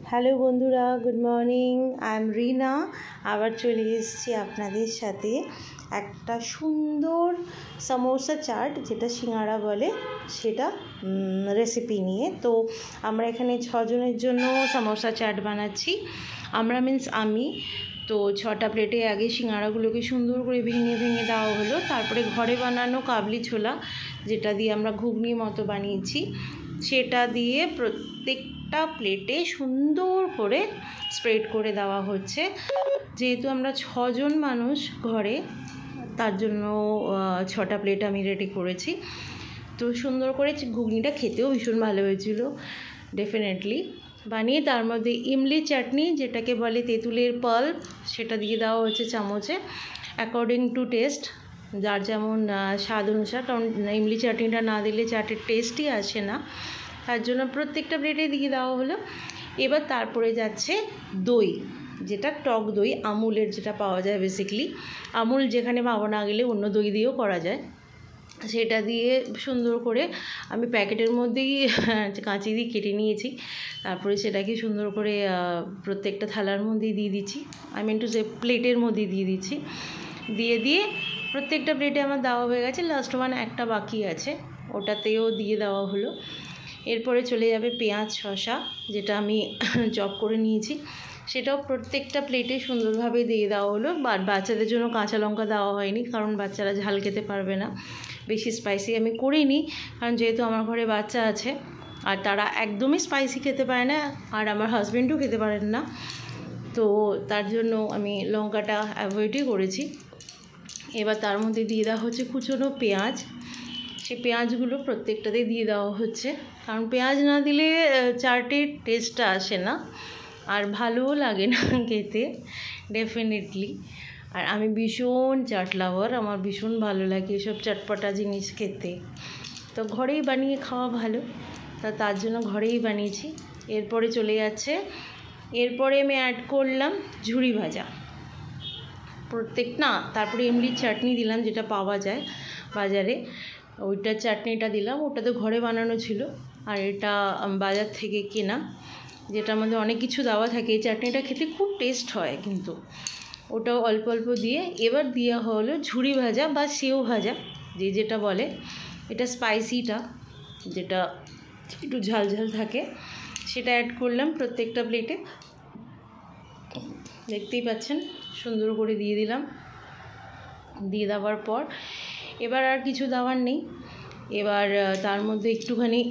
Hello বন্ধুরা, good morning. I am রিনা। আবার চলে এসেছি আপনাদের সাথে একটা সুন্দর সমোসা চাট, যেটা সিঙ্গাড়া বলে, সেটা রেসিপি নিয়ে। তো আমরা এখানে 6 জনের জন্য সমোসা চাট বানাচ্ছি। আমরা মিন্স আমি। তো 6টা প্লেটে আগে সিঙ্গাড়াগুলোকে সুন্দর করে ভেঙে ভেঙে দেওয়া হলো। তারপরে ঘরে বানানো কাবলি ছোলা, যেটা দিয়ে আমরা ঘুগনির মতো বানিয়েছি, সেটা দিয়ে প্রত্যেকটা প্লেটে সুন্দর করে স্প্রেড করে দেওয়া হচ্ছে। যেহেতু আমরা 6 জন মানুষ ঘরে, তার জন্য 6টা প্লেট আমি রেডি করেছি। তো সুন্দর করে ঘুগনিটা খেতেও ভীষণ ভালো হয়েছিল ডেফিনেটলি। বানিয়ে তার মধ্যে ইমলি চাটনি, যেটাকে বলে তেঁতুলের পাল্প, সেটা দিয়ে দেওয়া হচ্ছে চামচে, অ্যাকর্ডিং টু টেস্ট, যার যেমন স্বাদ অনুসার। কারণ ইমলি চাটনিটা না দিলে চাটের টেস্টই আসে না, তার জন্য প্রত্যেকটা প্লেটে দিয়ে দেওয়া হলো। এবার তারপরে যাচ্ছে দই, যেটা টক দই, আমুলের যেটা পাওয়া যায় বেসিক্যালি। আমুল যেখানে পাওয়া না গেলে অন্য দই দিয়েও করা যায়। সেটা দিয়ে সুন্দর করে আমি প্যাকেটের মধ্যেই কাঁচি দিয়ে কেটে নিয়েছি। তারপরে সেটাকে সুন্দর করে প্রত্যেকটা থালার মধ্যেই দিয়ে দিচ্ছি, আই মিন টু সে প্লেটের মধ্যে দিয়ে দিচ্ছি। দিয়ে প্রত্যেকটা প্লেটে আমার দেওয়া হয়ে গেছে। লাস্ট ওয়ান একটা বাকি আছে, ওটাতেও দিয়ে দেওয়া হলো। এরপরে চলে যাবে পেঁয়াজ শসা, যেটা আমি চপ করে নিয়েছি, সেটাও প্রত্যেকটা প্লেটে সুন্দরভাবে দিয়ে দেওয়া হলো। বাচ্চাদের জন্য কাঁচা লঙ্কা দেওয়া হয়নি, কারণ বাচ্চারা ঝাল খেতে পারবে না। বেশি স্পাইসি আমি করিনি, কারণ যেহেতু আমার ঘরে বাচ্চা আছে আর তারা একদমই স্পাইসি খেতে পারে না, আর আমার হাজব্যান্ডও খেতে পারেন না। তো তার জন্য আমি লঙ্কাটা অ্যাভয়েডই করেছি। এবার তার মধ্যে দিয়ে দেওয়া হচ্ছে কুচনো পেঁয়াজ। সেই পেঁয়াজগুলো প্রত্যেকটাতেই দিয়ে দেওয়া হচ্ছে, কারণ পেঁয়াজ না দিলে চাটের টেস্টটা আসে না, আর ভালোও লাগে না খেতে ডেফিনেটলি। আর আমি ভীষণ চাট লাভার, আমার ভীষণ ভালো লাগে এসব চটপটা জিনিস খেতে। তো ঘরেই বানিয়ে খাওয়া ভালো, তার জন্য ঘরেই বানিয়েছি। এরপরে চলে যাচ্ছে, এরপরে আমি অ্যাড করলাম ঝুরি ভাজা তারপরে ইমলির চাটনি দিলাম, যেটা পাওয়া যায় বাজারে, ওইটার চাটনিটা দিলাম। ওটা তো ঘরে বানানো ছিল, আর এটা বাজার থেকে কেনা, যেটার মধ্যে অনেক কিছু দেওয়া থাকে। এই চাটনিটা খেতে খুব টেস্ট হয়, কিন্তু ওটাও অল্প অল্প দিয়ে। এবার দেওয়া হলো ঝুরি ভাজা বা সেও ভাজা, যেটা বলে, এটা স্পাইসিটা, যেটা একটু ঝাল ঝাল থাকে, সেটা অ্যাড করলাম প্রত্যেকটা প্লেটে। দেখতেই পাচ্ছেন, সুন্দর করে দিয়ে দিলাম। দিয়ে দেওয়ার পর এবার আর কিছু দেওয়ার নেই। এবার তার মধ্যে একটুখানি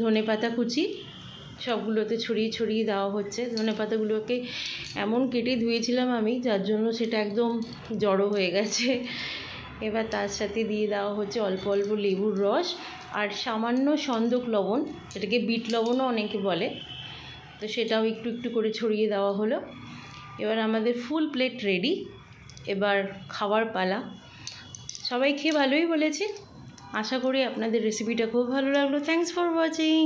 ধনেপাতা কুচি সবগুলোতে ছড়িয়ে ছড়িয়ে দেওয়া হচ্ছে। ধনেপাতাগুলোকে এমন কেটে ধুয়েছিলাম আমি, যার জন্য সেটা একদম জড়ো হয়ে গেছে। এবার তার সাথে দিয়ে দেওয়া হচ্ছে অল্প অল্প লেবুর রস আর সামান্য সন্দক লবণ, যেটাকে বিট লবণও অনেকে বলে, তো সেটাও একটু একটু করে ছড়িয়ে দেওয়া হলো। এবার আমাদের ফুল প্লেট রেডি। এবার খাওয়ার পালা। সবাই খেয়ে ভালোই বলেছে। আশা করি আপনাদের রেসিপিটা খুব ভালো লাগলো। Thanks for watching.